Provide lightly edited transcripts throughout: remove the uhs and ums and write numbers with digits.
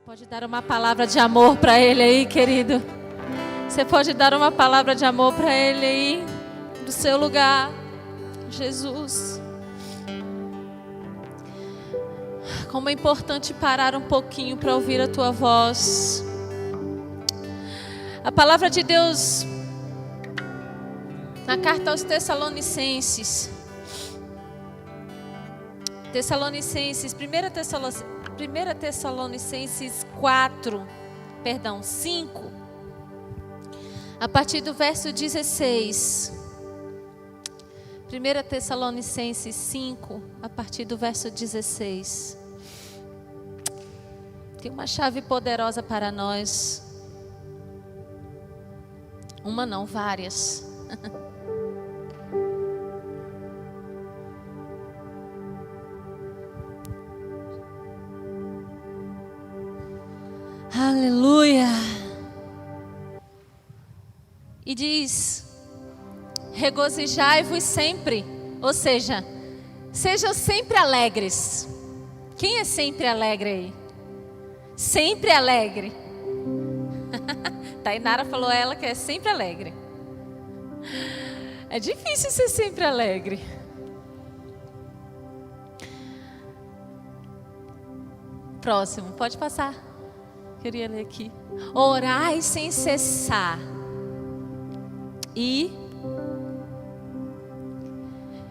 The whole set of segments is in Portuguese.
Pode dar uma palavra de amor para ele aí, querido. Você pode dar uma palavra de amor para ele aí, do seu lugar. Jesus. Como é importante parar um pouquinho para ouvir a tua voz. A palavra de Deus na carta aos Tessalonicenses. 1 Tessalonicenses 5, a partir do verso 16. 1 Tessalonicenses 5, a partir do verso 16. Tem uma chave poderosa para nós. Uma não, várias. Aleluia. E diz: regozijai-vos sempre, ou seja, sejam sempre alegres. Quem é sempre alegre aí? Sempre alegre. Tainara falou ela que é sempre alegre. É difícil ser sempre alegre. Próximo, pode passar. Queria ler aqui. Orai sem cessar. E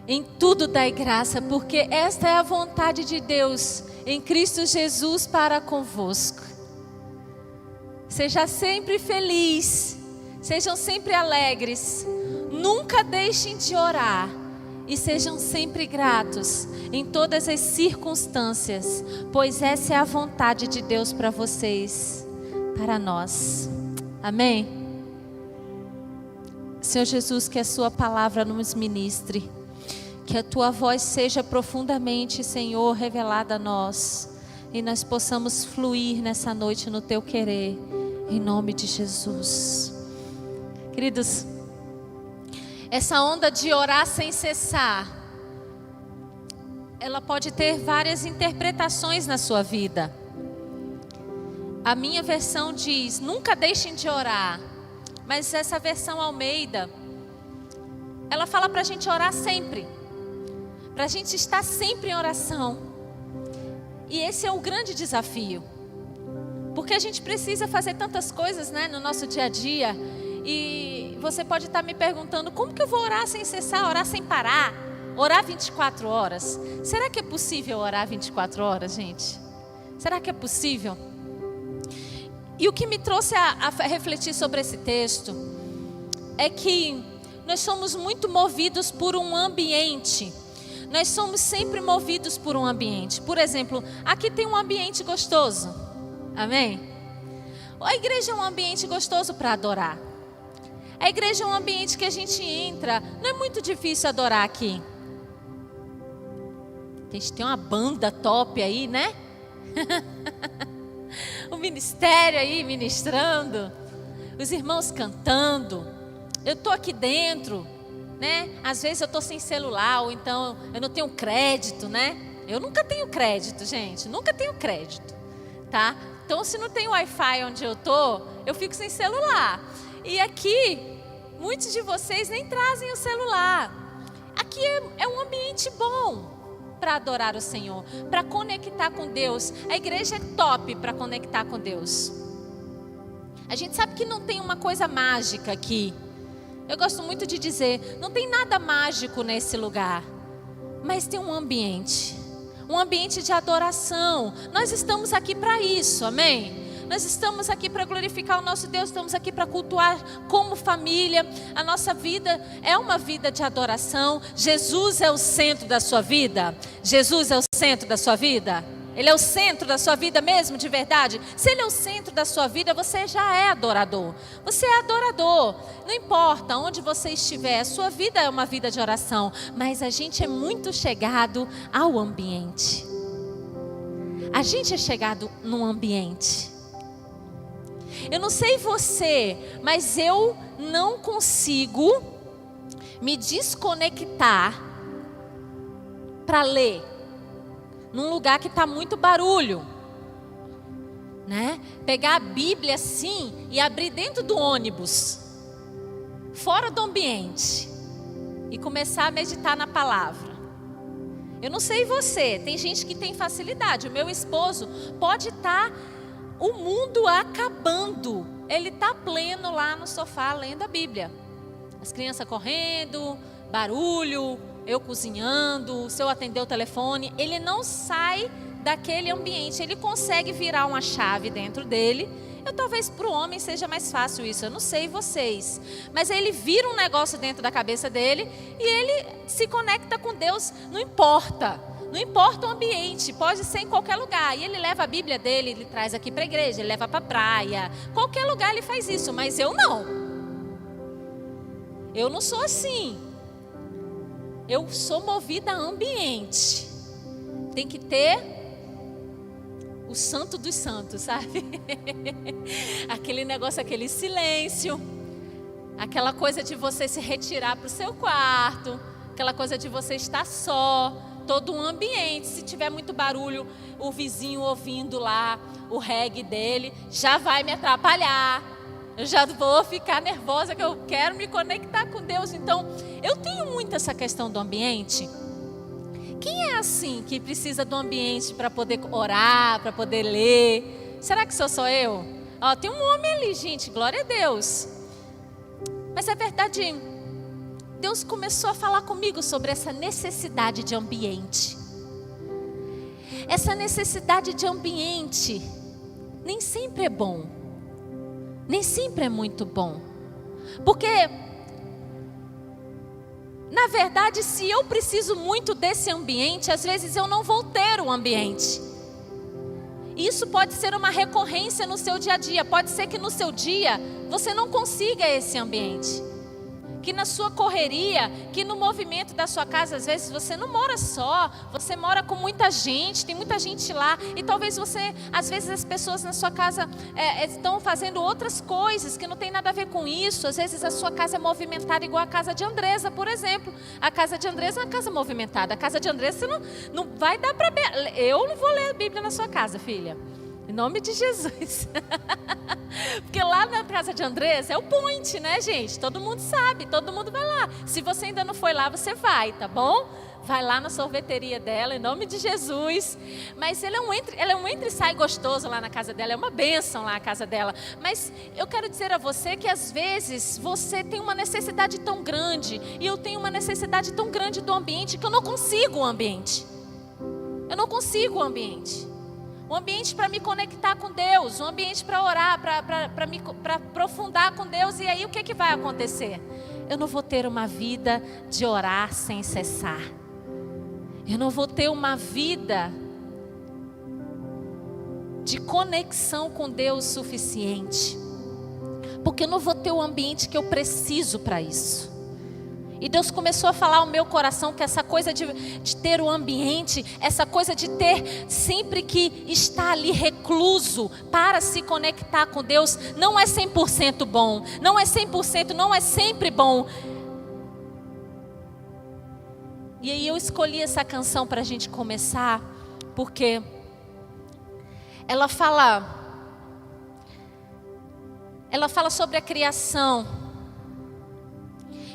em tudo dai graça, porque esta é a vontade de Deus em Cristo Jesus para convosco. Seja sempre feliz, sejam sempre alegres, nunca deixem de orar e sejam sempre gratos em todas as circunstâncias, pois essa é a vontade de Deus para vocês, para nós. Amém? Senhor Jesus, que a sua palavra nos ministre, que a tua voz seja profundamente, Senhor, revelada a nós, e nós possamos fluir nessa noite no teu querer, em nome de Jesus. Queridos, essa onda de orar sem cessar, ela pode ter várias interpretações na sua vida. A minha versão diz: nunca deixem de orar. Mas essa versão Almeida, ela fala para a gente orar sempre, para a gente estar sempre em oração. E esse é o grande desafio, porque a gente precisa fazer tantas coisas, né, no nosso dia a dia. E você pode estar me perguntando: como que eu vou orar sem cessar, orar sem parar, orar 24 horas? Será que é possível orar 24 horas, gente? Será que é possível? E o que me trouxe a refletir sobre esse texto é que nós somos muito movidos por um ambiente. Nós somos sempre movidos por um ambiente. Por exemplo, aqui tem um ambiente gostoso. Amém? A igreja é um ambiente gostoso para adorar. A igreja é um ambiente que a gente entra. Não é muito difícil adorar aqui. A gente tem uma banda top aí, né? O ministério aí ministrando, os irmãos cantando. Eu estou aqui dentro, né? Às vezes eu estou sem celular, ou então eu não tenho crédito, né? Eu nunca tenho crédito, gente, nunca tenho crédito, tá? Então, se não tem Wi-Fi onde eu estou, eu fico sem celular. E aqui, muitos de vocês nem trazem o celular. Aqui é um ambiente bom para adorar o Senhor, para conectar com Deus. A igreja é top para conectar com Deus. A gente sabe que não tem uma coisa mágica aqui. Eu gosto muito de dizer, não tem nada mágico nesse lugar, mas tem um ambiente de adoração. Nós estamos aqui para isso, amém? Nós estamos aqui para glorificar o nosso Deus, estamos aqui para cultuar como família. A nossa vida é uma vida de adoração. Jesus é o centro da sua vida. Jesus é o centro da sua vida. Ele é o centro da sua vida mesmo, de verdade. Se Ele é o centro da sua vida, você já é adorador. Você é adorador. Não importa onde você estiver, a sua vida é uma vida de oração. Mas a gente é muito chegado ao ambiente. A gente é chegado num ambiente. Eu não sei você, mas eu não consigo me desconectar para ler num lugar que está muito barulho. né? Pegar a Bíblia assim e abrir dentro do ônibus, fora do ambiente, e começar a meditar na palavra. Eu não sei você, tem gente que tem facilidade. O meu esposo pode estar o mundo acabando, ele está pleno lá no sofá lendo a Bíblia. As crianças correndo, barulho, eu cozinhando, se eu atender o telefone, ele não sai daquele ambiente, ele consegue virar uma chave dentro dele. Talvez para o homem seja mais fácil isso, eu não sei vocês, mas ele vira um negócio dentro da cabeça dele e ele se conecta com Deus, não importa o ambiente, pode ser em qualquer lugar, e ele leva a Bíblia dele, ele traz aqui para a igreja, ele leva para a praia, qualquer lugar ele faz isso, mas eu não sou assim, eu sou movida a ambiente, tem que ter o santo dos santos, sabe? Aquele negócio, aquele silêncio, aquela coisa de você se retirar para o seu quarto, aquela coisa de você estar só, todo um ambiente. Se tiver muito barulho, o vizinho ouvindo lá o reggae dele, já vai me atrapalhar. Eu já vou ficar nervosa, que eu quero me conectar com Deus. Então, eu tenho muito essa questão do ambiente. Quem é assim, que precisa do ambiente para poder orar, para poder ler? Será que sou eu? Tem um homem ali, gente, glória a Deus. Mas é verdade, Deus começou a falar comigo sobre essa necessidade de ambiente. Essa necessidade de ambiente nem sempre é bom. Nem sempre é muito bom. Porque, na verdade, se eu preciso muito desse ambiente, às vezes eu não vou ter o ambiente. Isso pode ser uma recorrência no seu dia a dia. Pode ser que no seu dia você não consiga esse ambiente. Que na sua correria, que no movimento da sua casa, às vezes você não mora só, você mora com muita gente, tem muita gente lá. E talvez você, às vezes as pessoas na sua casa estão fazendo outras coisas que não tem nada a ver com isso. Às vezes a sua casa é movimentada igual a casa de Andresa, por exemplo. A casa de Andresa é uma casa movimentada. A casa de Andresa você não vai dar para... Eu não vou ler a Bíblia na sua casa, filha. Em nome de Jesus. Porque lá na casa de Andresa é o point, né, gente? Todo mundo sabe, todo mundo vai lá. Se você ainda não foi lá, você vai, tá bom? Vai lá na sorveteria dela, em nome de Jesus. Mas ela é um entra e sai gostoso lá na casa dela. É uma bênção lá a casa dela. Mas eu quero dizer a você que às vezes você tem uma necessidade tão grande. E eu tenho uma necessidade tão grande do ambiente que eu não consigo o ambiente. Eu não consigo o ambiente. Um ambiente para me conectar com Deus, um ambiente para orar, para aprofundar com Deus. E aí o que vai acontecer? Eu não vou ter uma vida de orar sem cessar. Eu não vou ter uma vida de conexão com Deus suficiente. Porque eu não vou ter o ambiente que eu preciso para isso. E Deus começou a falar ao meu coração que essa coisa de ter o ambiente, essa coisa de ter sempre que estar ali recluso para se conectar com Deus, não é 100% bom, não é 100%, não é sempre bom. E aí eu escolhi essa canção para a gente começar, porque ela fala sobre a criação.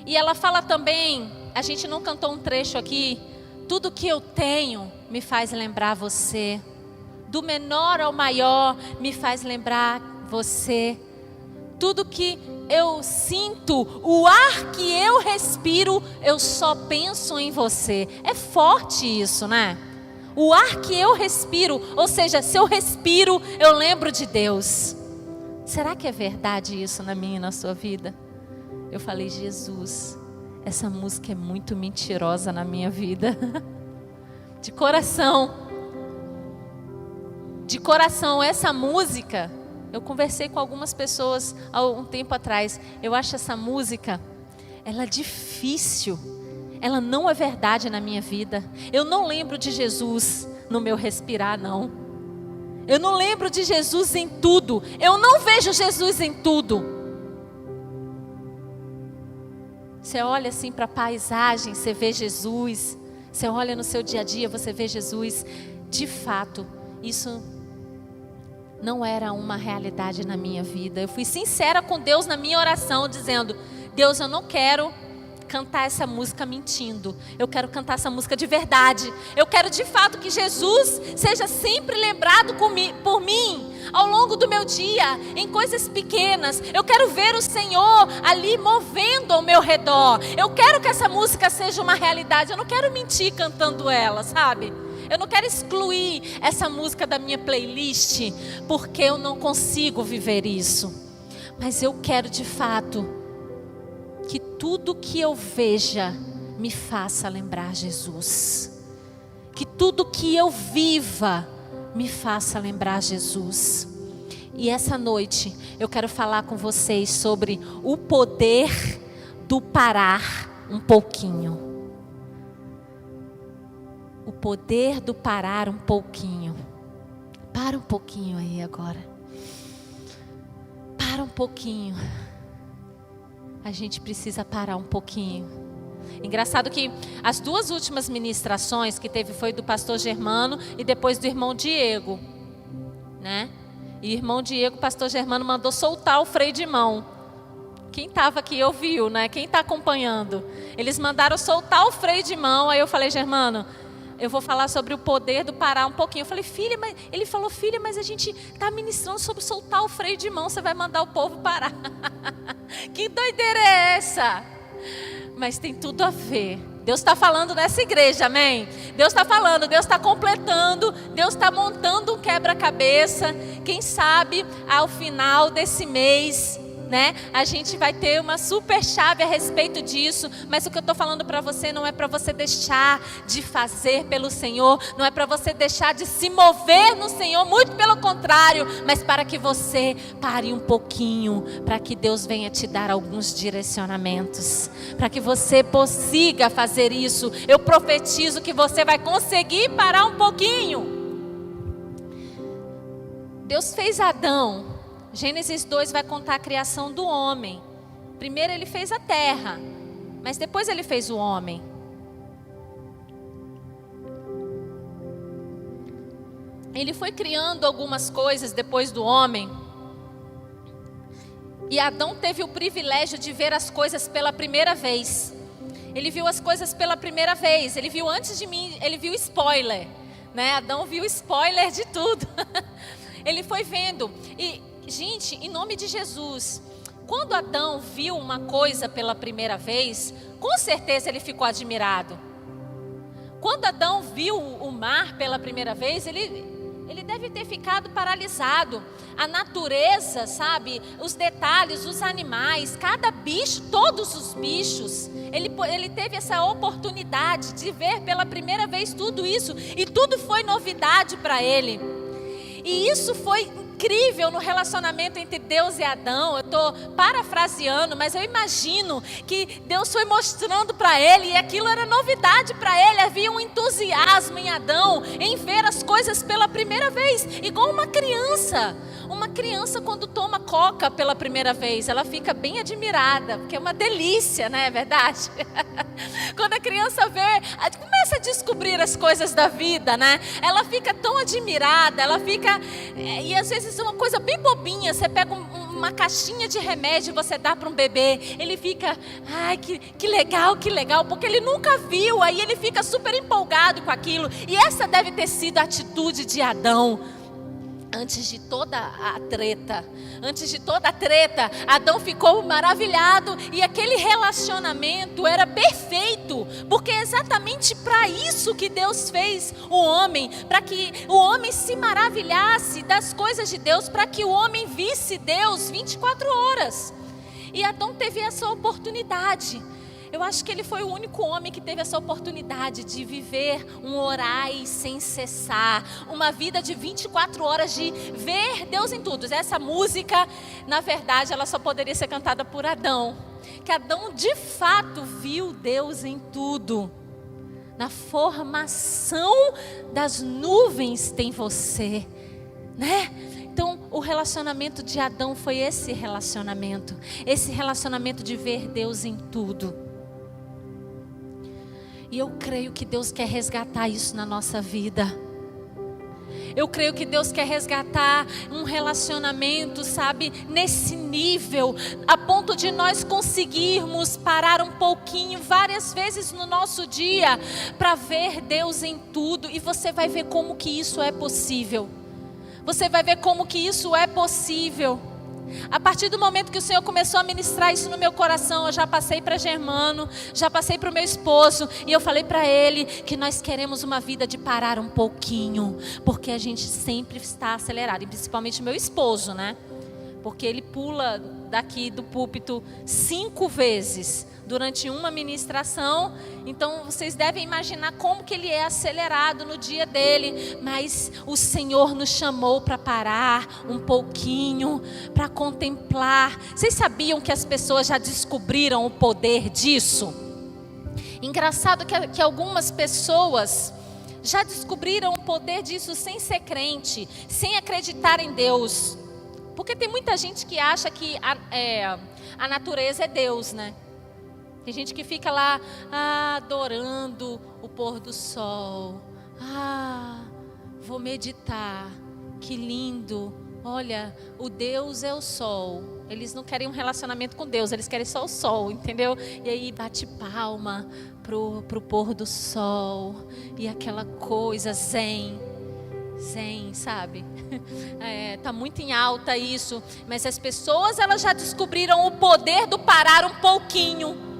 E ela fala também, a gente não cantou um trecho aqui, tudo que eu tenho me faz lembrar você. Do menor ao maior me faz lembrar você. Tudo que eu sinto, o ar que eu respiro, eu só penso em você. É forte isso, né? O ar que eu respiro, ou seja, se eu respiro, eu lembro de Deus. Será que é verdade isso na minha e na sua vida? Eu falei, Jesus, essa música é muito mentirosa na minha vida. De coração. De coração, essa música, eu conversei com algumas pessoas há um tempo atrás. Eu acho essa música, ela é difícil. Ela não é verdade na minha vida. Eu não lembro de Jesus no meu respirar, não. Eu não lembro de Jesus em tudo. Eu não vejo Jesus em tudo. Você olha assim para a paisagem, você vê Jesus. Você olha no seu dia a dia, você vê Jesus. De fato, isso não era uma realidade na minha vida. Eu fui sincera com Deus na minha oração, dizendo: Deus, eu não quero cantar essa música mentindo. Eu quero cantar essa música de verdade. Eu quero de fato que Jesus seja sempre lembrado por mim ao longo do meu dia, em coisas pequenas. Eu quero ver o Senhor ali movendo ao meu redor. Eu quero que essa música seja uma realidade. Eu não quero mentir cantando ela, sabe? Eu não quero excluir essa música da minha playlist, porque eu não consigo viver isso. Mas eu quero de fato que tudo que eu veja me faça lembrar Jesus. Que tudo que eu viva me faça lembrar Jesus. E essa noite eu quero falar com vocês sobre o poder do parar um pouquinho. O poder do parar um pouquinho. Para um pouquinho aí agora. Para um pouquinho. A gente precisa parar um pouquinho. Engraçado que as duas últimas ministrações que teve foi do pastor Germano e depois do irmão Diego, né? E o irmão Diego, o pastor Germano mandou soltar o freio de mão. Quem estava aqui ouviu, né? Quem está acompanhando? Eles mandaram soltar o freio de mão. Aí eu falei: Germano, eu vou falar sobre o poder do parar um pouquinho. Eu falei: filha, mas ele falou: filha, mas a gente está ministrando sobre soltar o freio de mão. Você vai mandar o povo parar? Que doideira é essa? Mas tem tudo a ver. Deus está falando nessa igreja, amém? Deus está falando, Deus está completando, Deus está montando um quebra-cabeça. Quem sabe ao final desse mês, né, a gente vai ter uma super chave a respeito disso. Mas o que eu estou falando para você não é para você deixar de fazer pelo Senhor, não é para você deixar de se mover no Senhor, muito pelo contrário, mas para que você pare um pouquinho, para que Deus venha te dar alguns direcionamentos, para que você consiga fazer isso. Eu profetizo que você vai conseguir parar um pouquinho. Deus fez Adão. Gênesis 2 vai contar a criação do homem. Primeiro ele fez a terra, mas depois ele fez o homem. Ele foi criando algumas coisas depois do homem. E Adão teve o privilégio de ver as coisas pela primeira vez. Ele viu as coisas pela primeira vez. Ele viu antes de mim, ele viu spoiler, né? Adão viu spoiler de tudo. Ele foi vendo. E gente, em nome de Jesus, quando Adão viu uma coisa pela primeira vez, com certeza ele ficou admirado. Quando Adão viu o mar pela primeira vez, ele deve ter ficado paralisado. A natureza, sabe? Os detalhes, os animais, cada bicho, todos os bichos. Ele teve essa oportunidade de ver pela primeira vez tudo isso. E tudo foi novidade para ele. E isso foi incrível no relacionamento entre Deus e Adão. Eu estou parafraseando, mas eu imagino que Deus foi mostrando para ele, e aquilo era novidade para ele. Havia um entusiasmo em Adão em ver as coisas pela primeira vez, igual uma criança. Uma criança quando toma coca pela primeira vez, ela fica bem admirada, porque é uma delícia, não é verdade? Quando a criança começa a descobrir as coisas da vida, né? Ela fica tão admirada, ela fica... E às vezes uma coisa bem bobinha, você pega uma caixinha de remédio e você dá para um bebê, ele fica, ai, que legal, porque ele nunca viu, aí ele fica super empolgado com aquilo. E essa deve ter sido a atitude de Adão. Antes de toda a treta, Adão ficou maravilhado, e aquele relacionamento era perfeito, porque é exatamente para isso que Deus fez o homem, para que o homem se maravilhasse das coisas de Deus, para que o homem visse Deus 24 horas. E Adão teve essa oportunidade. Eu acho que ele foi o único homem que teve essa oportunidade de viver um orai sem cessar, uma vida de 24 horas de ver Deus em tudo. Essa música, na verdade, ela só poderia ser cantada por Adão. Que Adão de fato viu Deus em tudo. Na formação das nuvens tem você, né? Então, o relacionamento de Adão foi esse relacionamento de ver Deus em tudo. E eu creio que Deus quer resgatar isso na nossa vida. Eu creio que Deus quer resgatar um relacionamento, sabe, nesse nível, a ponto de nós conseguirmos parar um pouquinho, várias vezes no nosso dia, para ver Deus em tudo. E você vai ver como que isso é possível. Você vai ver como que isso é possível. A partir do momento que o Senhor começou a ministrar isso no meu coração, eu já passei para Germano, já passei para o meu esposo, e eu falei para ele que nós queremos uma vida de parar um pouquinho, porque a gente sempre está acelerado, e principalmente o meu esposo, né? Porque ele pula daqui do púlpito 5 vezes durante uma ministração. Então vocês devem imaginar como que ele é acelerado no dia dele. Mas o Senhor nos chamou para parar um pouquinho, para contemplar. Vocês sabiam que as pessoas já descobriram o poder disso? Engraçado que algumas pessoas já descobriram o poder disso sem ser crente, sem acreditar em Deus. Porque tem muita gente que acha que a natureza é Deus, né? Tem gente que fica lá adorando o pôr do sol. Vou meditar, que lindo. Olha, o Deus é o sol. Eles não querem um relacionamento com Deus, eles querem só o sol, entendeu? E aí bate palma pro pôr do sol. E aquela coisa zen, sabe? Tá muito em alta isso. Mas as pessoas, elas já descobriram o poder do parar um pouquinho.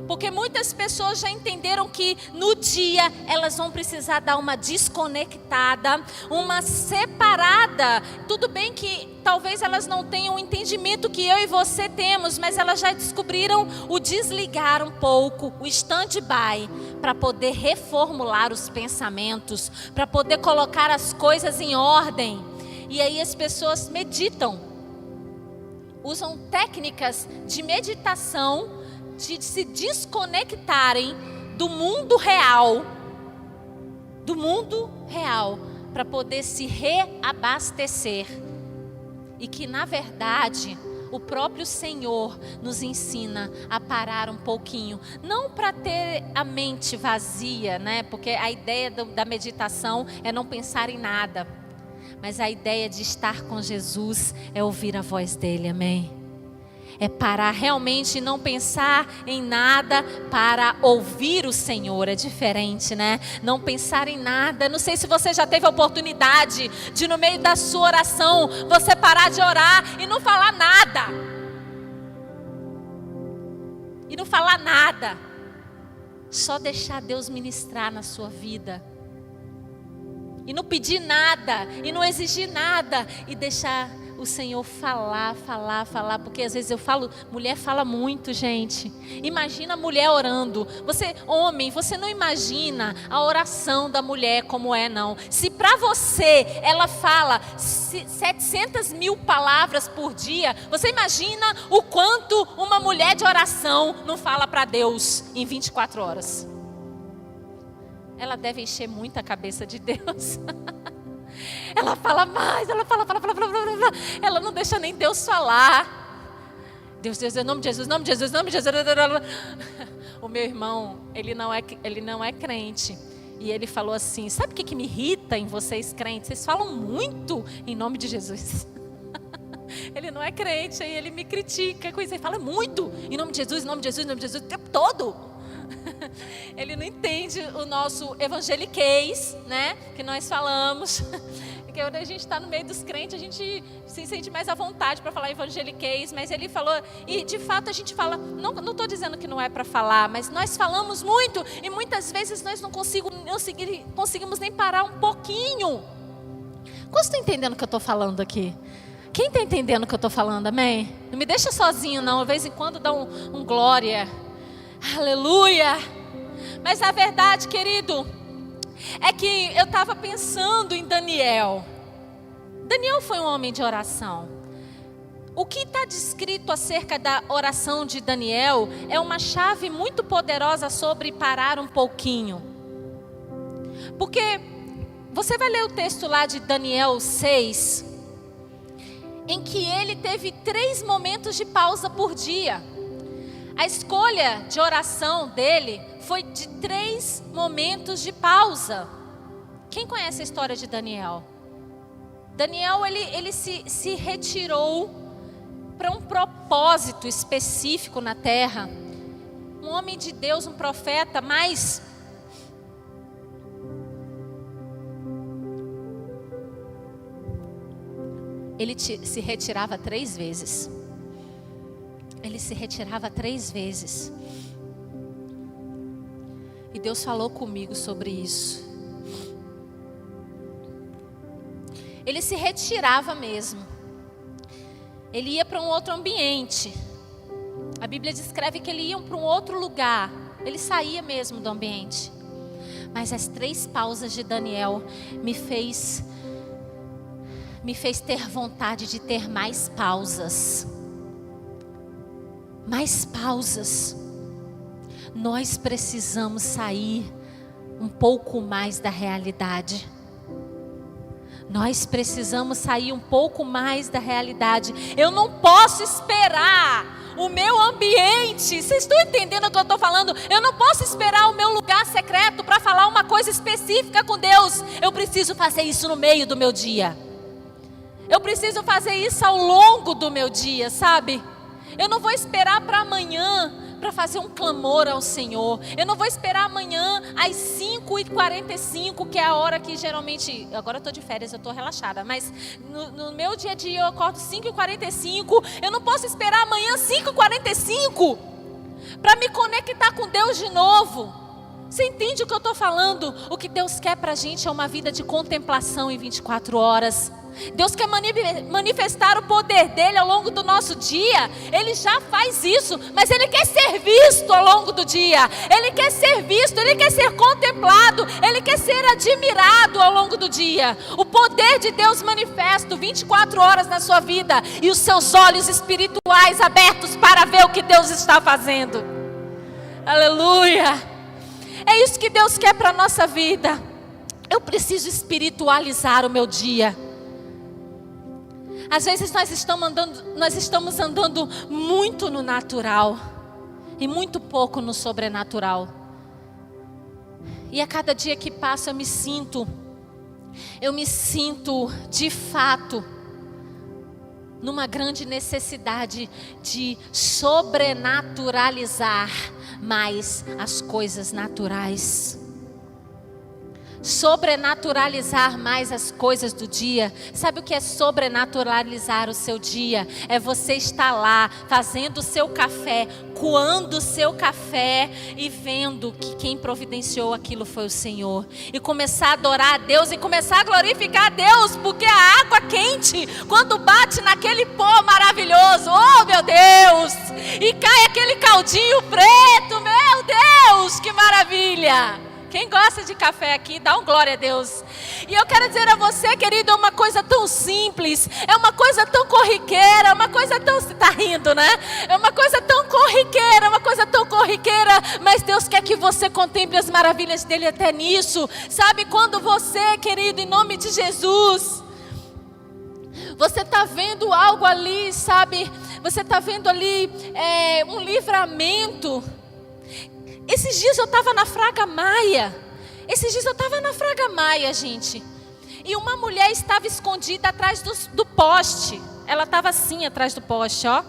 Porque muitas pessoas já entenderam que no dia elas vão precisar dar uma desconectada, uma separada. Tudo bem que talvez elas não tenham o entendimento que eu e você temos, mas elas já descobriram o desligar um pouco, o stand-by, para poder reformular os pensamentos, para poder colocar as coisas em ordem. E aí as pessoas meditam, usam técnicas de meditação, de se desconectarem do mundo real, para poder se reabastecer. E que na verdade o próprio Senhor nos ensina a parar um pouquinho, não para ter a mente vazia, né? Porque a ideia da meditação é não pensar em nada, mas a ideia de estar com Jesus é ouvir a voz dele, amém? É parar realmente e não pensar em nada para ouvir o Senhor. É diferente, né? Não pensar em nada. Não sei se você já teve a oportunidade de, no meio da sua oração, você parar de orar e não falar nada. E não falar nada. Só deixar Deus ministrar na sua vida. E não pedir nada. E não exigir nada. E deixar o Senhor falar, porque às vezes eu falo, mulher fala muito, gente. Imagina a mulher orando. Você, homem, você não imagina a oração da mulher como é, não. Se para você ela fala 700 mil palavras por dia, você imagina o quanto uma mulher de oração não fala para Deus em 24 horas. Ela deve encher muito a cabeça de Deus. Ela fala mais, ela fala. Ela não deixa nem Deus falar. Deus, em nome de Jesus, em nome de Jesus, em nome de Jesus. O meu irmão, ele não é crente. E ele falou assim, sabe o que me irrita em vocês crentes? Vocês falam muito em nome de Jesus. Ele não é crente, aí ele me critica. Ele fala muito em nome de Jesus, em nome de Jesus, em nome de Jesus, o tempo todo. Ele não entende o nosso evangeliquez, né? Que nós falamos. Porque quando a gente está no meio dos crentes, a gente se sente mais à vontade para falar evangeliquez. Mas ele falou, e de fato a gente fala, não estou dizendo que não é para falar, mas nós falamos muito e muitas vezes nós não conseguimos nem parar um pouquinho. Quantos estão entendendo o que eu estou falando aqui? Quem está entendendo o que eu estou falando, amém? Não me deixa sozinho não, de vez em quando dá um glória. Aleluia! Mas a verdade, querido, é que eu estava pensando em Daniel. Daniel foi um homem de oração. O que está descrito acerca da oração de Daniel é uma chave muito poderosa sobre parar um pouquinho. Porque você vai ler o texto lá de Daniel 6, em que ele teve 3 momentos de pausa por dia. A escolha de oração dele foi de 3 momentos de pausa. Quem conhece a história de Daniel? Daniel, ele se retirou para um propósito específico na terra. Um homem de Deus, um profeta, mas ele se retirava 3 vezes. Ele se retirava 3 vezes. E Deus falou comigo sobre isso. Ele se retirava mesmo. Ele ia para um outro ambiente. A Bíblia descreve que ele ia para um outro lugar. Ele saía mesmo do ambiente. Mas as 3 pausas de Daniel me fez ter vontade de ter mais pausas. Mais pausas. Nós precisamos sair um pouco mais da realidade. Nós precisamos sair um pouco mais da realidade. Eu não posso esperar o meu ambiente. Vocês estão entendendo o que eu estou falando? Eu não posso esperar o meu lugar secreto para falar uma coisa específica com Deus. Eu preciso fazer isso no meio do meu dia. Eu preciso fazer isso ao longo do meu dia, sabe? Eu não vou esperar para amanhã para fazer um clamor ao Senhor. Eu não vou esperar amanhã às 5h45, que é a hora que geralmente... Agora eu estou de férias, eu estou relaxada. Mas no meu dia a dia eu acordo 5h45. Eu não posso esperar amanhã 5h45 para me conectar com Deus de novo. Você entende o que eu estou falando? O que Deus quer para a gente é uma vida de contemplação em 24 horas. Deus quer manifestar o poder dele ao longo do nosso dia. Ele já faz isso, mas ele quer ser visto ao longo do dia. Ele quer ser visto, ele quer ser contemplado, ele quer ser admirado ao longo do dia. O poder de Deus manifesto 24 horas na sua vida e os seus olhos espirituais abertos para ver o que Deus está fazendo. Aleluia! É isso que Deus quer para a nossa vida. Eu preciso espiritualizar o meu dia. Às vezes nós estamos andando muito no natural e muito pouco no sobrenatural. E a cada dia que passa eu me sinto de fato numa grande necessidade de sobrenaturalizar mais as coisas naturais. Sobrenaturalizar mais as coisas do dia. Sabe o que é sobrenaturalizar o seu dia? É você estar lá fazendo o seu café, coando o seu café e vendo que quem providenciou aquilo foi o Senhor, e começar a adorar a Deus e começar a glorificar a Deus, porque a água quente, quando bate naquele pó maravilhoso, oh meu Deus, e cai aquele caldinho preto, meu Deus, que maravilha! Quem gosta de café aqui, dá um glória a Deus. E eu quero dizer a você, querido, é uma coisa tão simples, é uma coisa tão corriqueira, é uma coisa tão... Você está rindo, né? É uma coisa tão corriqueira, é uma coisa tão corriqueira, mas Deus quer que você contemple as maravilhas dele até nisso. Sabe, quando você, querido, em nome de Jesus, você está vendo algo ali, sabe? Você está vendo ali um livramento. Esses dias eu estava na Fraga Maia. Gente. E uma mulher estava escondida atrás do poste. Ela estava assim atrás do poste, ó.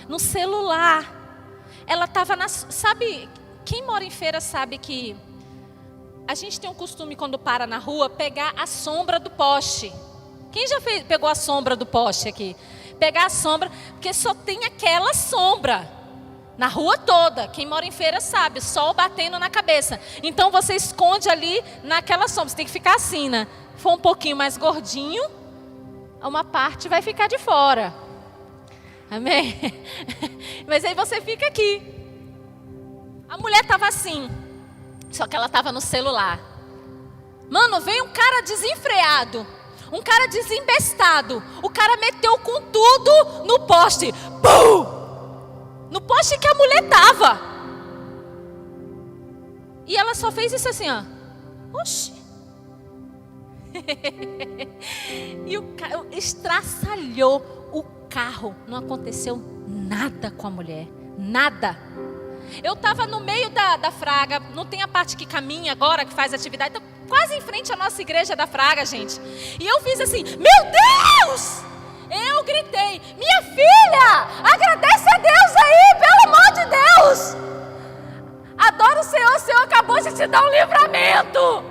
No celular. Ela estava sabe, quem mora em feira sabe que a gente tem um costume, quando para na rua, pegar a sombra do poste. Quem já pegou a sombra do poste aqui? Pegar a sombra, porque só tem aquela sombra. Na rua toda, quem mora em feira sabe, sol batendo na cabeça. Então você esconde ali naquela sombra, você tem que ficar assim, né? Se for um pouquinho mais gordinho, uma parte vai ficar de fora. Amém? Mas aí você fica aqui. A mulher estava assim, só que ela estava no celular. Mano, veio um cara desenfreado, um cara desembestado. O cara meteu com tudo no poste. Bum! No poste que a mulher estava. E ela só fez isso assim, ó. Oxi. E o carro estraçalhou o carro. Não aconteceu nada com a mulher. Nada. Eu estava no meio da Fraga, não tem a parte que caminha agora, que faz atividade, então, quase em frente à nossa igreja da Fraga, gente. E eu fiz assim, meu Deus! Eu gritei, minha filha, agradece a Deus aí, pelo amor de Deus! Adora o Senhor acabou de te dar um livramento.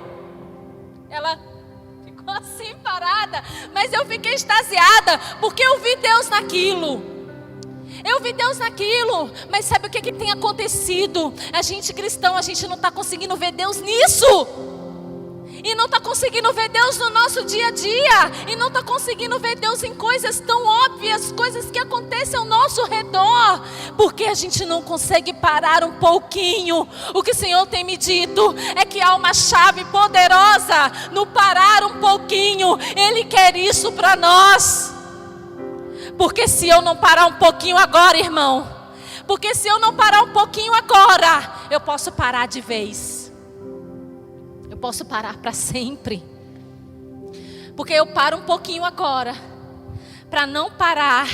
Ela ficou assim parada, mas eu fiquei extasiada, porque eu vi Deus naquilo. Eu vi Deus naquilo, mas sabe o que tem acontecido? A gente cristão, a gente não está conseguindo ver Deus nisso. E não está conseguindo ver Deus no nosso dia a dia. E não está conseguindo ver Deus em coisas tão óbvias, coisas que acontecem ao nosso redor. Porque a gente não consegue parar um pouquinho. O que o Senhor tem me dito é que há uma chave poderosa no parar um pouquinho. Ele quer isso para nós. Porque se eu não parar um pouquinho agora, irmão, porque se eu não parar um pouquinho agora, eu posso parar de vez. Eu posso parar para sempre. Porque eu paro um pouquinho agora, para não parar.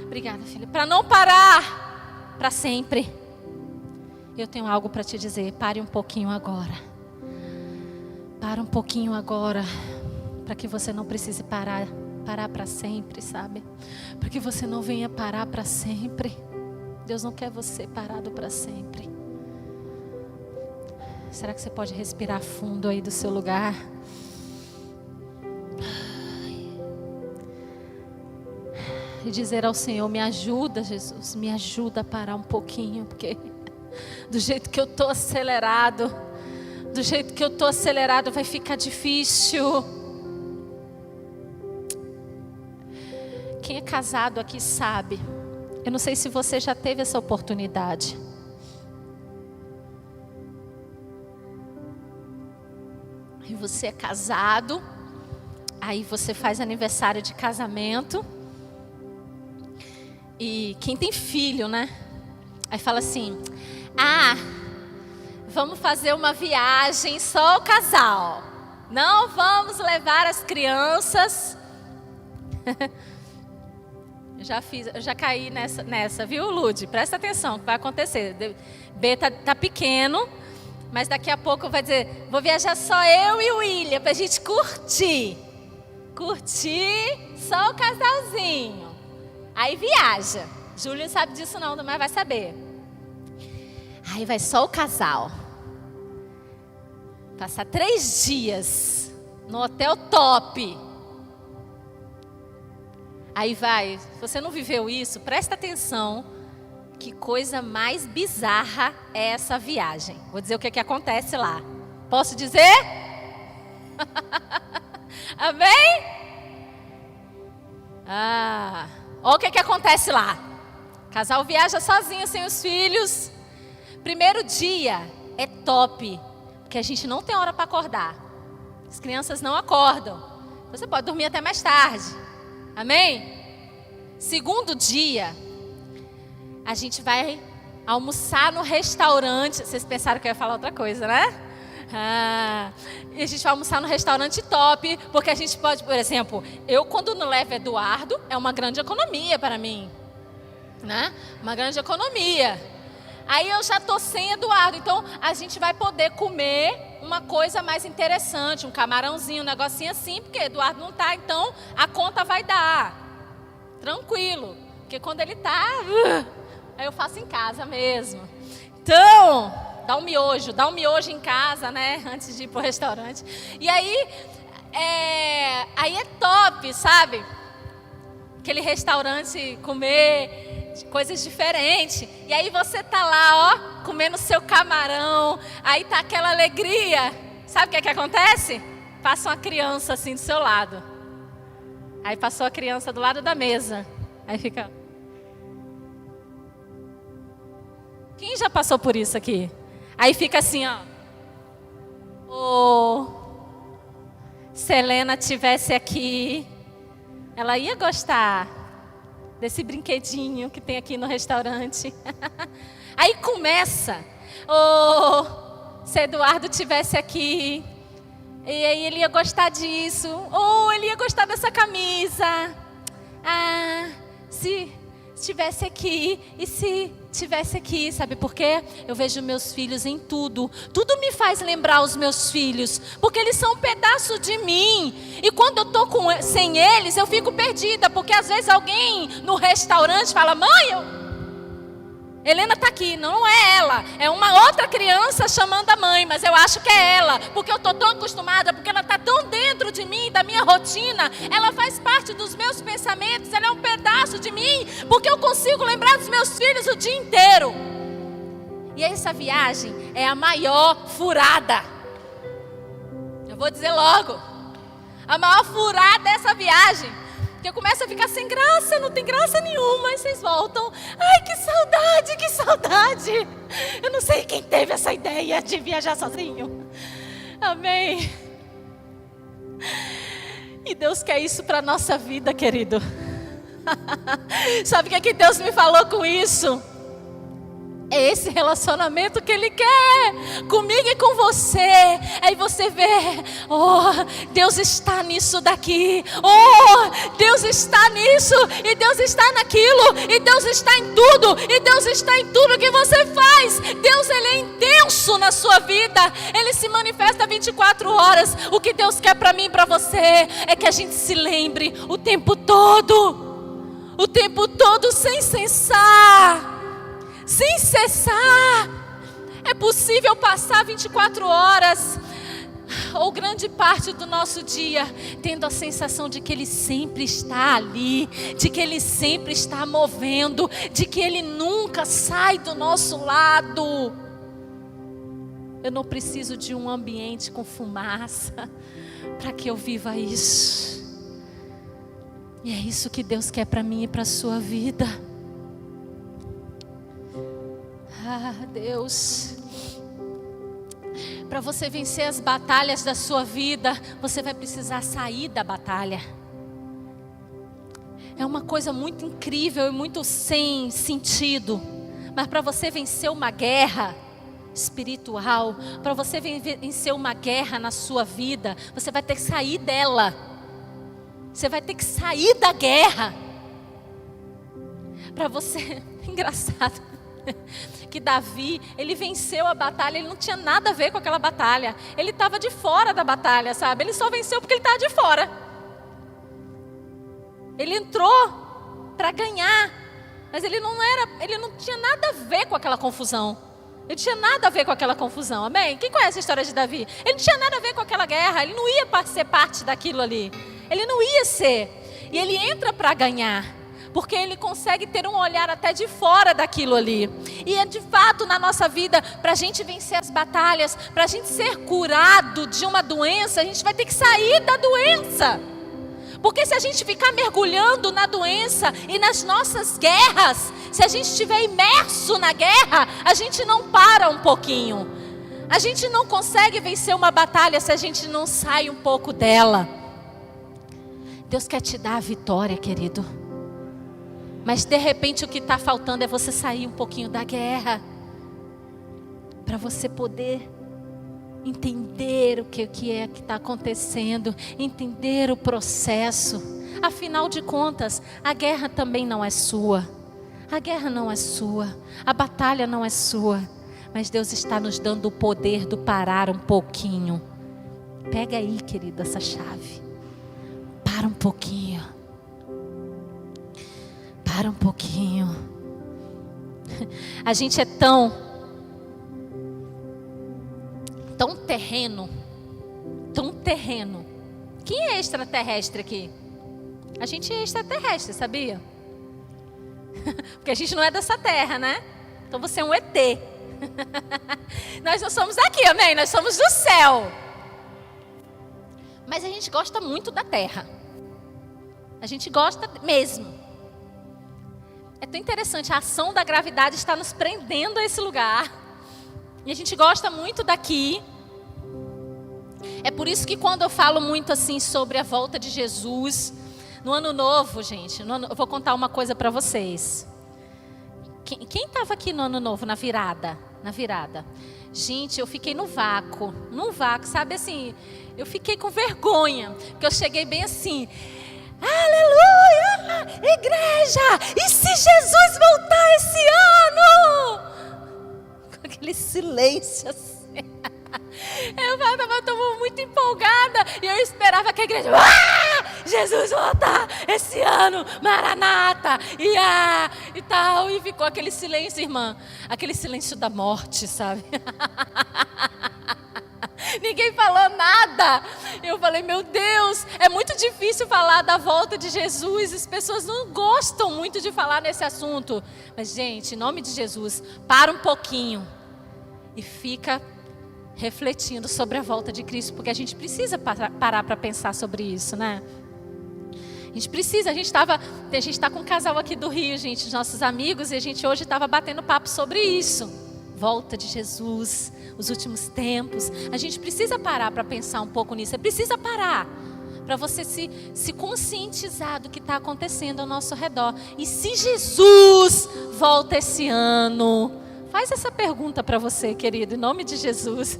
Obrigada, filha. Para não parar para sempre. Eu tenho algo para te dizer. Pare um pouquinho agora. Para um pouquinho agora, para que você não precise parar para sempre, sabe? Para que você não venha parar para sempre. Deus não quer você parado para sempre. Será que você pode respirar fundo aí do seu lugar? E dizer ao Senhor, me ajuda, Jesus, me ajuda a parar um pouquinho, porque do jeito que eu estou acelerado, vai ficar difícil. Quem é casado aqui sabe. Eu não sei se você já teve essa oportunidade. E você é casado. Aí você faz aniversário de casamento. E quem tem filho, né? Aí fala assim, vamos fazer uma viagem só o casal. Não vamos levar as crianças. Eu já caí nessa, viu, Lude? Presta atenção, o que vai acontecer. B tá pequeno, mas daqui a pouco vai dizer, vou viajar só eu e o William, pra gente curtir. Curtir só o casalzinho. Aí viaja. Júlio não sabe disso não, mas vai saber. Aí vai só o casal. Passar 3 dias no hotel top. Aí vai, se você não viveu isso, presta atenção, que coisa mais bizarra é essa viagem. Vou dizer o que acontece lá. Posso dizer? Amém? Olha o que acontece lá. O casal viaja sozinho, sem os filhos. Primeiro dia é top, porque a gente não tem hora para acordar. As crianças não acordam. Você pode dormir até mais tarde. Amém? Segundo dia, a gente vai almoçar no restaurante. Vocês pensaram que eu ia falar outra coisa, né? E a gente vai almoçar no restaurante top, porque a gente pode, por exemplo, eu quando não levo Eduardo, é uma grande economia para mim, né? Uma grande economia. Aí eu já estou sem Eduardo, então a gente vai poder comer uma coisa mais interessante, um camarãozinho, um negocinho assim, porque Eduardo não está, então a conta vai dar. Tranquilo, porque quando ele está, aí eu faço em casa mesmo. Então, dá um miojo em casa, né, antes de ir pro restaurante. E aí é top, sabe? Aquele restaurante, comer coisas diferentes. E aí você tá lá, ó, comendo seu camarão. Aí tá aquela alegria. Sabe o que acontece? Passa uma criança assim do seu lado. Aí passou a criança do lado da mesa. Aí fica... Quem já passou por isso aqui? Aí fica assim, ó. Se Helena tivesse aqui, ela ia gostar desse brinquedinho que tem aqui no restaurante. Aí começa. Se Eduardo tivesse aqui, e aí ele ia gostar disso. Ele ia gostar dessa camisa. Se tivesse aqui, e se tivesse aqui, sabe por quê? Eu vejo meus filhos em tudo. Tudo me faz lembrar os meus filhos, porque eles são um pedaço de mim. E quando eu tô sem eles, eu fico perdida, porque às vezes alguém no restaurante fala: mãe, Helena está aqui. Não é ela, é uma outra criança chamando a mãe, mas eu acho que é ela, porque eu estou tão acostumada, porque ela está tão dentro de mim, da minha rotina, ela faz parte dos meus pensamentos, ela é um pedaço de mim, porque eu consigo lembrar dos meus filhos o dia inteiro. E essa viagem é a maior furada. Eu vou dizer logo, a maior furada é essa viagem. Porque eu começo a ficar sem graça, não tem graça nenhuma. Aí vocês voltam: ai, que saudade, que saudade. Eu não sei quem teve essa ideia de viajar sozinho. Amém. E Deus quer isso para a nossa vida, querido. Sabe o que Deus me falou com isso? É esse relacionamento que Ele quer comigo e com você. Aí você vê: oh, Deus está nisso daqui. Oh, Deus está nisso. E Deus está naquilo. E Deus está em tudo. E Deus está em tudo que você faz. Deus, Ele é intenso na sua vida. Ele se manifesta 24 horas. O que Deus quer para mim e para você é que a gente se lembre o tempo todo. O tempo todo, sem cessar. Sem cessar. É possível passar 24 horas ou grande parte do nosso dia tendo a sensação de que Ele sempre está ali, de que Ele sempre está movendo, de que Ele nunca sai do nosso lado. Eu não preciso de um ambiente com fumaça para que eu viva isso. E é isso que Deus quer para mim e para a sua vida. Ah, Deus, para você vencer as batalhas da sua vida, você vai precisar sair da batalha. É uma coisa muito incrível e muito sem sentido, mas para você vencer uma guerra espiritual, para você vencer uma guerra na sua vida, você vai ter que sair dela. Você vai ter que sair da guerra. Para você, engraçado que Davi, ele venceu a batalha, ele não tinha nada a ver com aquela batalha. Ele estava de fora da batalha, sabe? Ele só venceu porque ele estava de fora. Ele entrou para ganhar, mas ele não tinha nada a ver com aquela confusão. Ele tinha nada a ver com aquela confusão, amém? Quem conhece a história de Davi? Ele não tinha nada a ver com aquela guerra, ele não ia ser parte daquilo ali. Ele não ia ser. E ele entra para ganhar. Porque ele consegue ter um olhar até de fora daquilo ali. E é de fato na nossa vida, para a gente vencer as batalhas, para a gente ser curado de uma doença, a gente vai ter que sair da doença. Porque se a gente ficar mergulhando na doença e nas nossas guerras, se a gente estiver imerso na guerra, a gente não para um pouquinho. A gente não consegue vencer uma batalha se a gente não sai um pouco dela. Deus quer te dar a vitória, querido. Mas de repente o que está faltando é você sair um pouquinho da guerra. Para você poder entender o que é que está acontecendo. Entender o processo. Afinal de contas, a guerra também não é sua. A guerra não é sua. A batalha não é sua. Mas Deus está nos dando o poder do parar um pouquinho. Pega aí, querido, essa chave. Para um pouquinho. Para um pouquinho. A gente é tão terreno. Tão terreno. Quem é extraterrestre aqui? A gente é extraterrestre, sabia? Porque a gente não é dessa terra, né? Então você é um ET. Nós não somos daqui, amém? Nós somos do céu. Mas a gente gosta muito da terra. A gente gosta mesmo. É tão interessante, a ação da gravidade está nos prendendo a esse lugar. E a gente gosta muito daqui. É por isso que quando eu falo muito assim sobre a volta de Jesus, no ano novo, gente, eu vou contar uma coisa para vocês. Quem estava aqui no ano novo, na virada? Gente, eu fiquei num vácuo, sabe assim, eu fiquei com vergonha, porque eu cheguei bem assim... Aleluia! igreja, e se Jesus voltar esse ano? Com aquele silêncio assim. Eu estava muito empolgada e eu esperava que a igreja, Jesus voltar esse ano, Maranata, e tal. E ficou aquele silêncio, irmã, aquele silêncio da morte, sabe? Ninguém falou nada. Eu falei, meu Deus, é muito difícil falar da volta de Jesus. As pessoas não gostam muito de falar nesse assunto. Mas, gente, em nome de Jesus, para um pouquinho e fica refletindo sobre a volta de Cristo, porque a gente precisa parar para pensar sobre isso, né? A gente precisa, a gente está com um casal aqui do Rio, gente, nossos amigos, e a gente hoje estava batendo papo sobre isso. Volta de Jesus, os últimos tempos. A gente precisa parar para pensar um pouco nisso. Você precisa parar para você se conscientizar do que está acontecendo ao nosso redor. E se Jesus volta esse ano? Faz essa pergunta para você, querido, em nome de Jesus.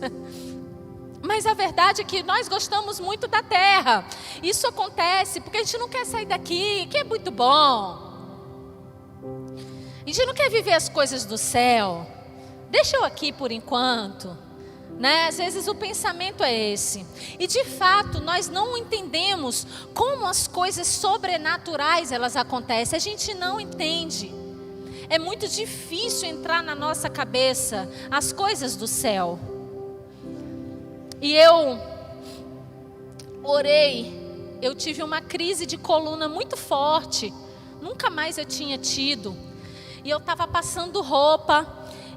Mas a verdade é que nós gostamos muito da terra. Isso acontece porque a gente não quer sair daqui, que é muito bom. A gente não quer viver as coisas do céu. Deixa eu aqui por enquanto, né? Às vezes o pensamento é esse. E de fato nós não entendemos como as coisas sobrenaturais elas acontecem. A gente não entende. É muito difícil entrar na nossa cabeça as coisas do céu. E eu orei, eu tive uma crise de coluna muito forte. Nunca mais eu tinha tido. E eu estava passando roupa.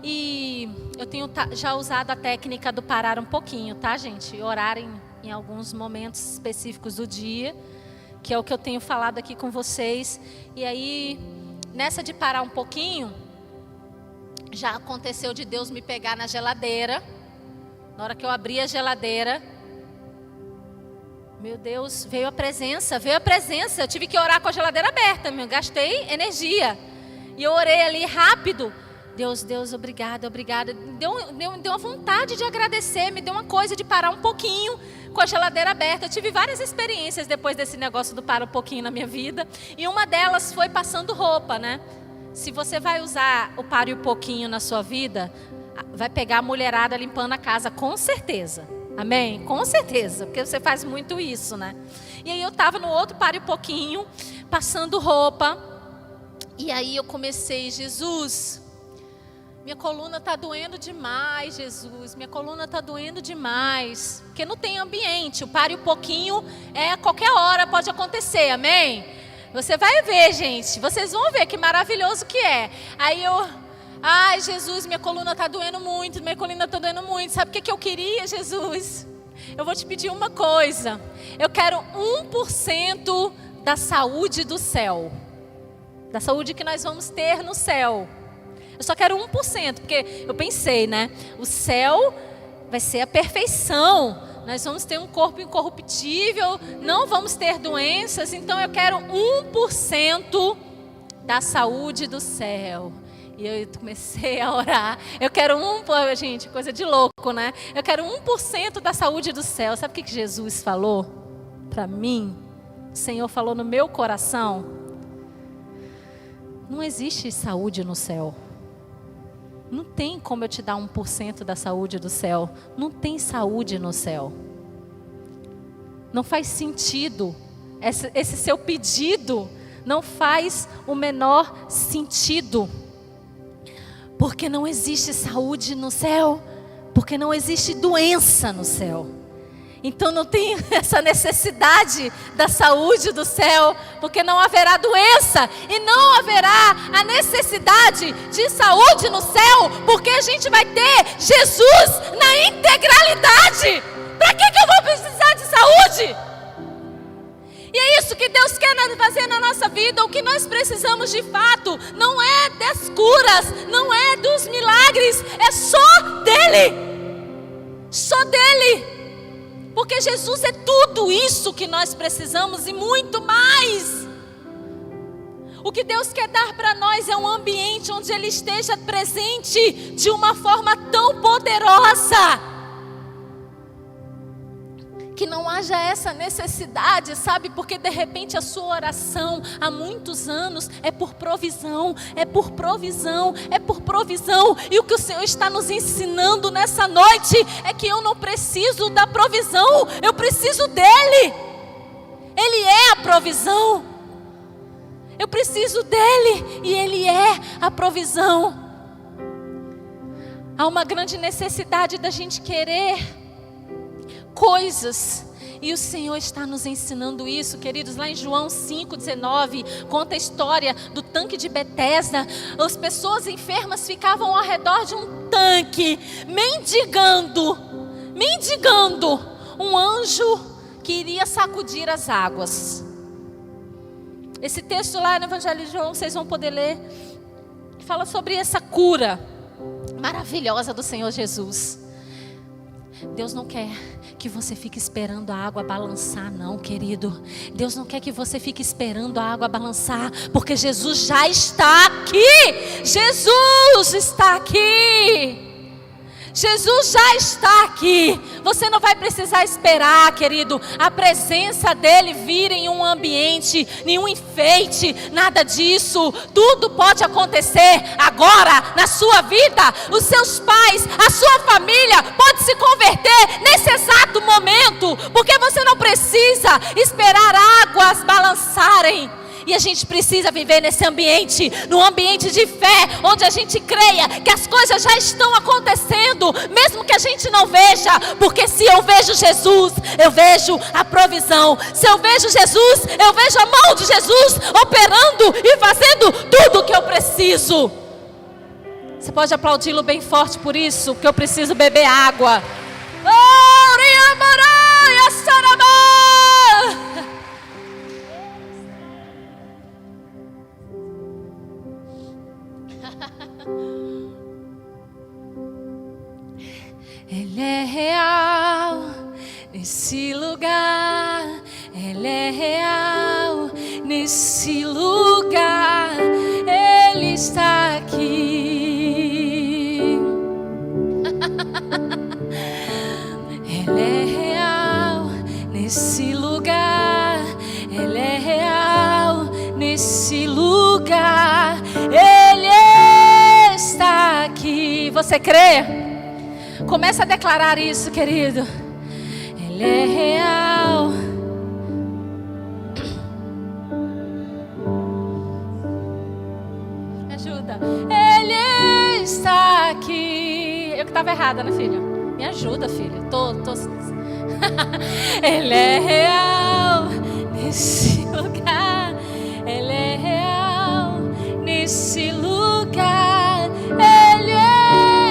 E eu tenho já usado a técnica do parar um pouquinho, tá, gente? Orar em alguns momentos específicos do dia, que é o que eu tenho falado aqui com vocês. E aí, nessa de parar um pouquinho, já aconteceu de Deus me pegar na geladeira. Na hora que eu abri a geladeira, meu Deus, veio a presença. Eu tive que orar com a geladeira aberta, eu gastei energia. E eu orei ali rápido. Deus, obrigada. Deu uma vontade de agradecer, me deu uma coisa de parar um pouquinho com a geladeira aberta. Eu tive várias experiências depois desse negócio do para um pouquinho na minha vida. E uma delas foi passando roupa, né? Se você vai usar o pare um pouquinho na sua vida, vai pegar a mulherada limpando a casa, com certeza. Amém? Com certeza, porque você faz muito isso, né? E aí eu estava no outro pare um pouquinho, passando roupa. E aí eu comecei, Jesus... Minha coluna está doendo demais, Jesus. Minha coluna está doendo demais. Porque não tem ambiente. O pare um pouquinho a qualquer hora pode acontecer, amém? Você vai ver, gente. Vocês vão ver que maravilhoso que é. Aí eu... Ai, Jesus, minha coluna está doendo muito. Minha coluna está doendo muito. Sabe o que eu queria, Jesus? Eu vou te pedir uma coisa. Eu quero 1% da saúde do céu. Da saúde que nós vamos ter no céu. Eu só quero 1%, porque eu pensei, né? O céu vai ser a perfeição. Nós vamos ter um corpo incorruptível, não vamos ter doenças. Então eu quero 1% da saúde do céu. E eu comecei a orar. Eu quero gente, coisa de louco, né? Eu quero 1% da saúde do céu. Sabe o que Jesus falou para mim? O Senhor falou no meu coração. Não existe saúde no céu. Não tem como eu te dar 1% da saúde do céu. Não tem saúde no céu. Não faz sentido. Esse seu pedido não faz o menor sentido. Porque não existe saúde no céu. Porque não existe doença no céu. Então não tem essa necessidade da saúde do céu, porque não haverá doença e não haverá a necessidade de saúde no céu, porque a gente vai ter Jesus na integralidade. Para que eu vou precisar de saúde? E é isso que Deus quer fazer na nossa vida. O que nós precisamos de fato não é das curas, não é dos milagres, é só dele. Só dele. Porque Jesus é tudo isso que nós precisamos e muito mais. O que Deus quer dar para nós é um ambiente onde Ele esteja presente de uma forma tão poderosa que não haja essa necessidade, sabe? Porque de repente a sua oração há muitos anos é por provisão, é por provisão, é por provisão. E o que o Senhor está nos ensinando nessa noite é que eu não preciso da provisão, eu preciso dEle. Ele é a provisão. Eu preciso dEle e Ele é a provisão. Há uma grande necessidade da gente querer coisas, e o Senhor está nos ensinando isso, queridos. Lá em João 5,19 conta a história do tanque de Betesda. As pessoas enfermas ficavam ao redor de um tanque, mendigando um anjo que iria sacudir as águas. Esse texto lá no Evangelho de João, vocês vão poder ler, que fala sobre essa cura maravilhosa do Senhor Jesus. Deus não quer que você fique esperando a água balançar, não, querido. Deus não quer que você fique esperando a água balançar, porque Jesus já está aqui. Jesus está aqui. Jesus já está aqui. Você não vai precisar esperar, querido, a presença dele vir em um ambiente, nenhum enfeite, nada disso. Tudo pode acontecer agora na sua vida. Os seus pais, a sua família pode se converter nesse exato momento, porque você não precisa esperar águas balançarem. E a gente precisa viver nesse ambiente, num ambiente de fé, onde a gente creia que as coisas já estão acontecendo, mesmo que a gente não veja. Porque se eu vejo Jesus, eu vejo a provisão. Se eu vejo Jesus, eu vejo a mão de Jesus operando e fazendo tudo o que eu preciso. Você pode aplaudi-lo bem forte por isso, porque eu preciso beber água. Ele é real nesse lugar. Ele é real nesse lugar. Ele está aqui. Ele é real nesse lugar. Ele é real nesse lugar. Ele está aqui. Você crê? Começa a declarar isso, querido. Ele é real. Me ajuda. Ele está aqui. Eu que estava errada, né, filha? Me ajuda, filha. Tô... Ele é real nesse lugar. Ele é real nesse lugar. Ele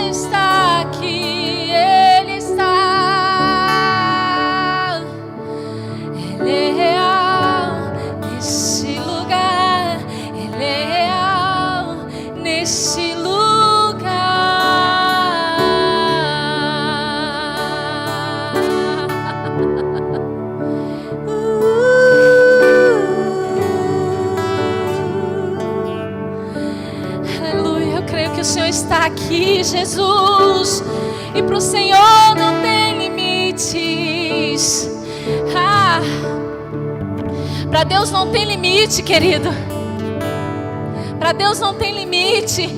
está aqui. Ele está. Ele é real nesse lugar. Ele é real nesse lugar. Aleluia, eu creio que o Senhor está aqui, Jesus. E para o Senhor não tem limites. Para Deus não tem limite, querido. Para Deus não tem limite.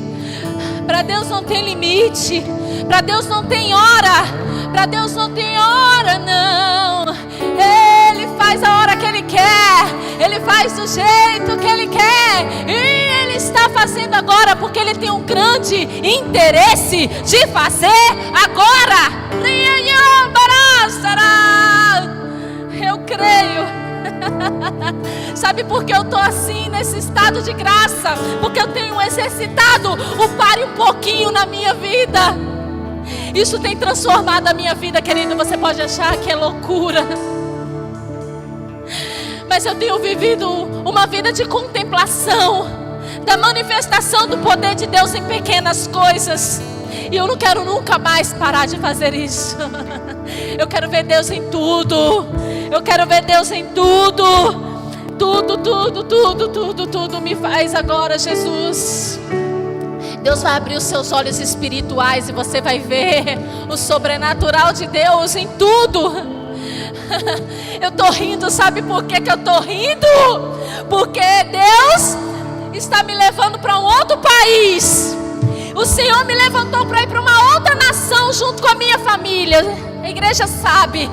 Para Deus não tem limite. Para Deus não tem hora. Para Deus não tem hora, não. Ele faz a hora que Ele quer. Ele faz do jeito que Ele quer. E Ele está fazendo agora, porque Ele tem um grande interesse de fazer agora. Eu creio. Sabe por que eu estou assim, nesse estado de graça? Porque eu tenho exercitado o pare um pouquinho na minha vida. Isso tem transformado a minha vida, querido. Você pode achar que é loucura, mas eu tenho vivido uma vida de contemplação da manifestação do poder de Deus em pequenas coisas. E eu não quero nunca mais parar de fazer isso. Eu quero ver Deus em tudo. Eu quero ver Deus em tudo. Tudo me faz agora, Jesus. Deus vai abrir os seus olhos espirituais e você vai ver o sobrenatural de Deus em tudo. Eu estou rindo, sabe por que eu estou rindo? Porque Deus está me levando para um outro país. O Senhor me levantou para ir para uma outra nação junto com a minha família. A igreja sabe.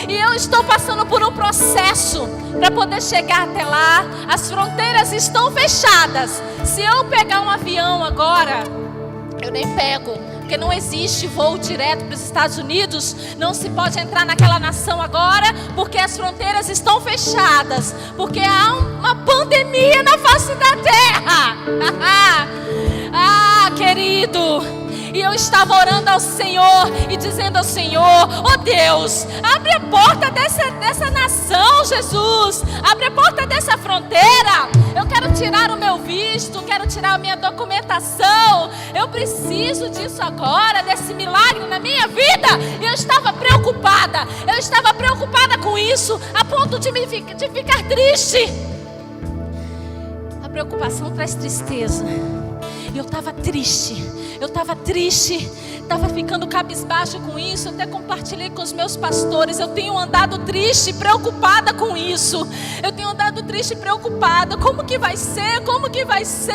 E eu estou passando por um processo para poder chegar até lá. As fronteiras estão fechadas. Se eu pegar um avião agora, eu nem pego, porque não existe voo direto para os Estados Unidos. Não se pode entrar naquela nação agora, porque as fronteiras estão fechadas, porque há uma pandemia na face da terra. Ah, querido, e eu estava orando ao Senhor e dizendo ao Senhor: oh Deus, abre a porta dessa nação, Jesus. Abre a porta dessa fronteira. Eu quero tirar o meu visto, quero tirar a minha documentação. Eu preciso disso agora, desse milagre na minha vida. E eu estava preocupada com isso, a ponto de ficar triste. A preocupação traz tristeza. E eu estava triste, estava ficando cabisbaixo com isso. Eu até compartilhei com os meus pastores. Eu tenho andado triste, preocupada com isso. Como que vai ser?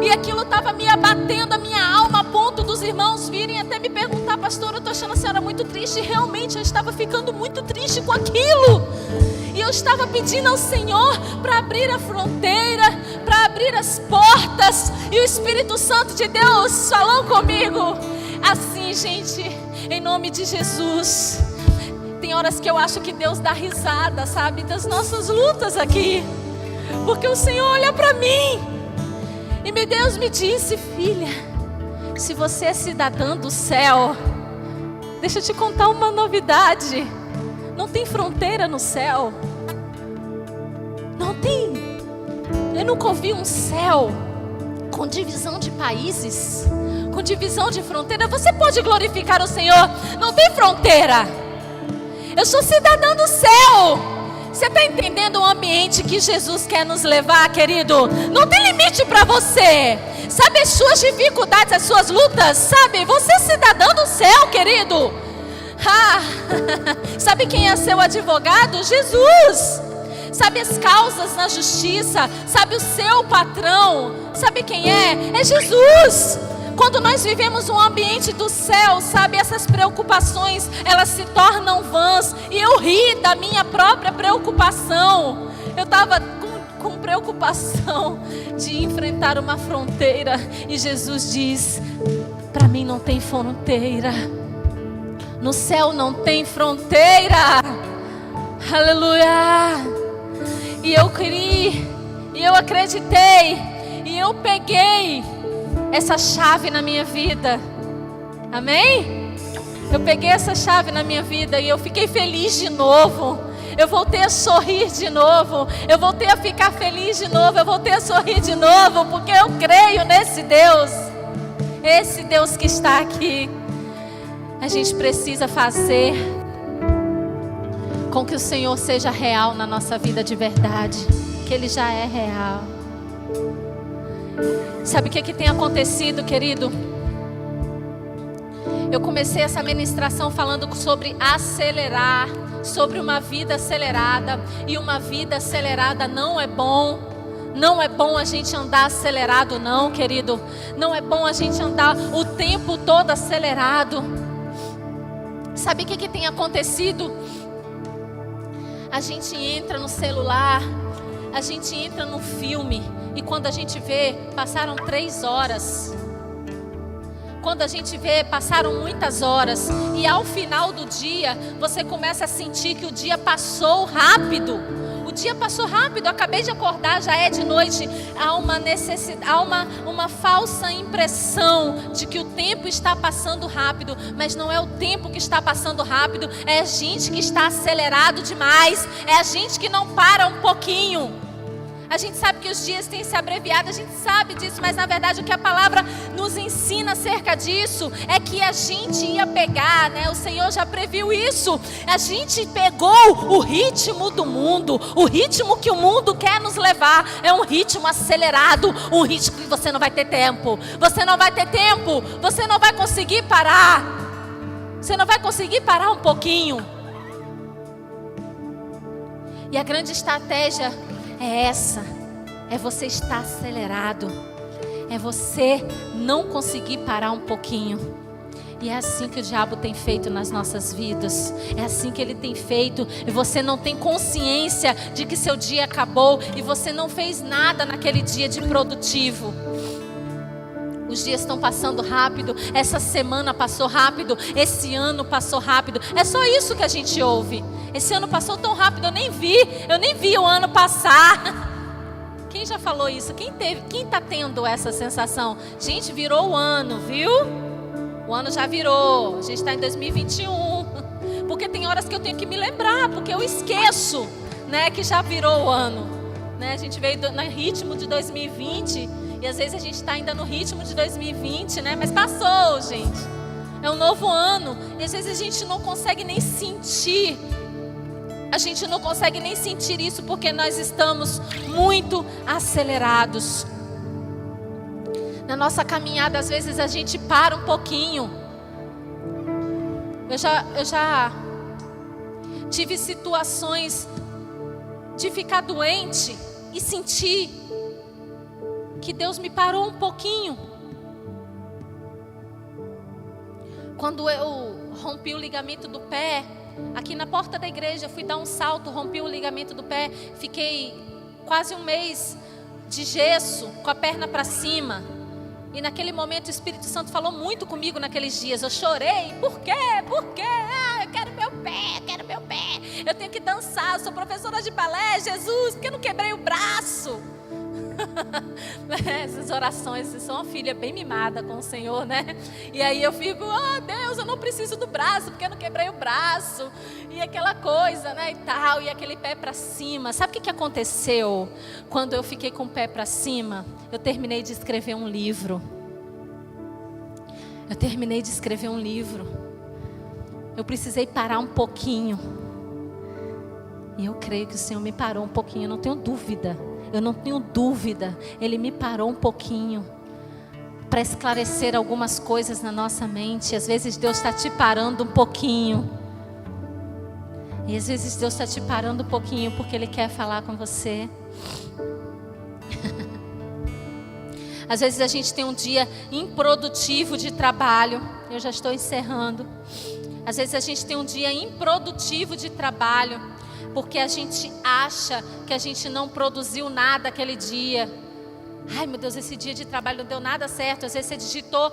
E aquilo estava me abatendo a minha alma, a ponto dos irmãos virem até me perguntar: pastor, eu estou achando a senhora muito triste. E realmente eu estava ficando muito triste com aquilo. E eu estava pedindo ao Senhor para abrir a fronteira, para abrir as portas. E o Espírito Santo de Deus falou comigo assim: gente, em nome de Jesus. Tem horas que eu acho que Deus dá risada, sabe, das nossas lutas aqui, porque o Senhor olha para mim e Deus me disse: filha, se você é cidadã do céu, deixa eu te contar uma novidade. Não tem fronteira no céu. Não tem. Eu nunca ouvi um céu com divisão de países, com divisão de fronteira. Você pode glorificar o Senhor. Não tem fronteira. Eu sou cidadã do céu. Você está entendendo o ambiente que Jesus quer nos levar, querido? Não tem limite para você. Sabe as suas dificuldades, as suas lutas? Sabe, você é cidadão do céu, querido. Sabe quem é seu advogado? Jesus. Sabe as causas na justiça? Sabe o seu patrão? Sabe quem é? É Jesus. Quando nós vivemos um ambiente do céu, sabe, essas preocupações, elas se tornam vãs. E eu ri da minha própria preocupação. Eu estava com preocupação de enfrentar uma fronteira. E Jesus diz: para mim não tem fronteira. No céu não tem fronteira. Aleluia. E eu criei, e eu acreditei, e eu peguei essa chave na minha vida. Amém? Eu peguei essa chave na minha vida e eu fiquei feliz de novo. Eu voltei a sorrir de novo. Eu voltei a ficar feliz de novo. Eu voltei a sorrir de novo, porque eu creio nesse Deus. Esse Deus que está aqui. A gente precisa fazer com que o Senhor seja real na nossa vida de verdade, que Ele já é real. Sabe o que tem acontecido, querido? Eu comecei essa ministração falando sobre acelerar, sobre uma vida acelerada. E uma vida acelerada não é bom. Não é bom a gente andar acelerado, não, querido. Não é bom a gente andar o tempo todo acelerado. Sabe o que tem acontecido? A gente entra no celular, a gente entra no filme, e quando a gente vê, passaram 3 horas. Quando a gente vê, passaram muitas horas. E ao final do dia, você começa a sentir que o dia passou rápido. O dia passou rápido, eu acabei de acordar, já é de noite. Há uma necessidade, há uma falsa impressão de que o tempo está passando rápido. Mas não é o tempo que está passando rápido, é a gente que está acelerado demais. É a gente que não para um pouquinho. A gente sabe que os dias têm se abreviado, a gente sabe disso, mas na verdade o que a palavra nos ensina acerca disso é que a gente ia pegar, né? O Senhor já previu isso. A gente pegou o ritmo do mundo, o ritmo que o mundo quer nos levar. É um ritmo acelerado, um ritmo que você não vai ter tempo. Você não vai ter tempo, você não vai conseguir parar. Você não vai conseguir parar um pouquinho. E a grande estratégia é essa. É você estar acelerado. É você não conseguir parar um pouquinho. E é assim que o diabo tem feito nas nossas vidas. É assim que ele tem feito. E você não tem consciência de que seu dia acabou. E você não fez nada naquele dia de produtivo. Os dias estão passando rápido. Essa semana passou rápido. Esse ano passou rápido. É só isso que a gente ouve. Esse ano passou tão rápido, eu nem vi o ano passar. Quem já falou isso? Quem está tendo essa sensação? Gente, virou o ano, viu? O ano já virou. A gente está em 2021. Porque tem horas que eu tenho que me lembrar, porque eu esqueço, né, que já virou o ano. Né? A gente veio no ritmo de 2020 e às vezes a gente está ainda no ritmo de 2020, né? Mas passou, gente. É um novo ano e às vezes a gente não consegue nem sentir. A gente não consegue nem sentir isso porque nós estamos muito acelerados. Na nossa caminhada, às vezes a gente para um pouquinho. Eu já tive situações de ficar doente e sentir que Deus me parou um pouquinho. Quando eu rompi o ligamento do pé, aqui na porta da igreja, eu fui dar um salto, rompi o ligamento do pé, fiquei quase um mês de gesso, com a perna para cima. E naquele momento o Espírito Santo falou muito comigo naqueles dias. Eu chorei. Por quê? Por quê? Ah, eu quero meu pé, quero meu pé. Eu tenho que dançar, eu sou professora de balé, Jesus, porque eu não quebrei o braço. Essas orações, eu sou uma filha bem mimada com o Senhor, né? E aí eu fico, Deus, eu não preciso do braço, porque eu não quebrei o braço. E aquela coisa, né, e tal, e aquele pé para cima. Sabe o que aconteceu quando eu fiquei com o pé para cima? Eu terminei de escrever um livro. Eu precisei parar um pouquinho. E eu creio que o Senhor me parou um pouquinho, eu não tenho dúvida. Ele me parou um pouquinho para esclarecer algumas coisas na nossa mente. Às vezes Deus está te parando um pouquinho. E às vezes Deus está te parando um pouquinho porque Ele quer falar com você. Às vezes a gente tem um dia improdutivo de trabalho. Eu já estou encerrando. Às vezes a gente tem um dia improdutivo de trabalho, porque a gente acha que a gente não produziu nada aquele dia. Ai, meu Deus, esse dia de trabalho não deu nada certo. Às vezes você digitou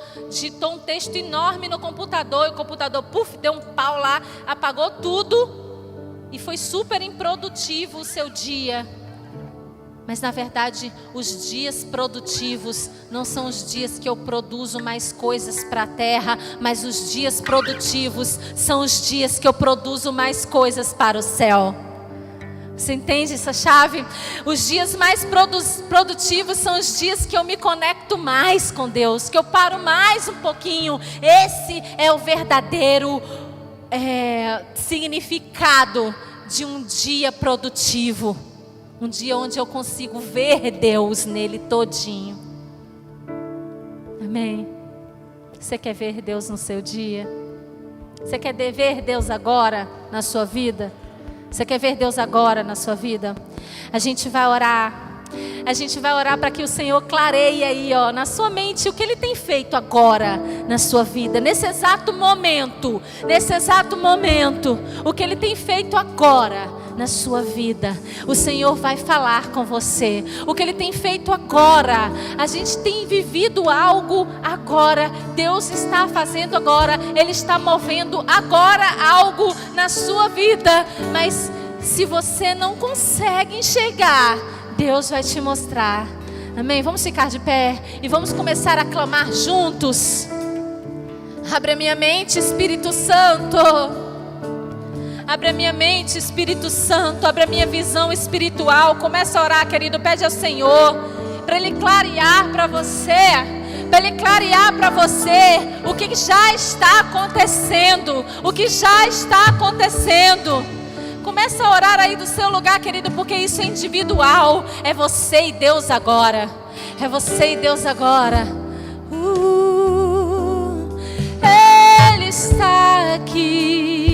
um texto enorme no computador, e o computador, deu um pau lá, apagou tudo, e foi super improdutivo o seu dia. Mas na verdade, os dias produtivos não são os dias que eu produzo mais coisas para a terra, mas os dias produtivos são os dias que eu produzo mais coisas para o céu. Você entende essa chave? Os dias mais produtivos são os dias que eu me conecto mais com Deus, que eu paro mais um pouquinho. Esse é o verdadeiro significado de um dia produtivo. Um dia onde eu consigo ver Deus nele todinho. Amém? Você quer ver Deus no seu dia? Você quer ver Deus agora na sua vida? Você quer ver Deus agora na sua vida? A gente vai orar. A gente vai orar para que o Senhor clareie aí, na sua mente o que Ele tem feito agora na sua vida, nesse exato momento, o que Ele tem feito agora na sua vida. O Senhor vai falar com você, o que Ele tem feito agora. A gente tem vivido algo agora, Deus está fazendo agora, Ele está movendo agora algo na sua vida, mas se você não consegue enxergar, Deus vai te mostrar. Amém? Vamos ficar de pé e vamos começar a clamar juntos. Abre a minha mente, Espírito Santo. Abre a minha mente, Espírito Santo. Abre a minha visão espiritual. Começa a orar, querido. Pede ao Senhor para Ele clarear para você. Para Ele clarear para você o que já está acontecendo. O que já está acontecendo. Começa a orar aí do seu lugar, querido, porque isso é individual. É você e Deus agora. É você e Deus agora. Ele está aqui.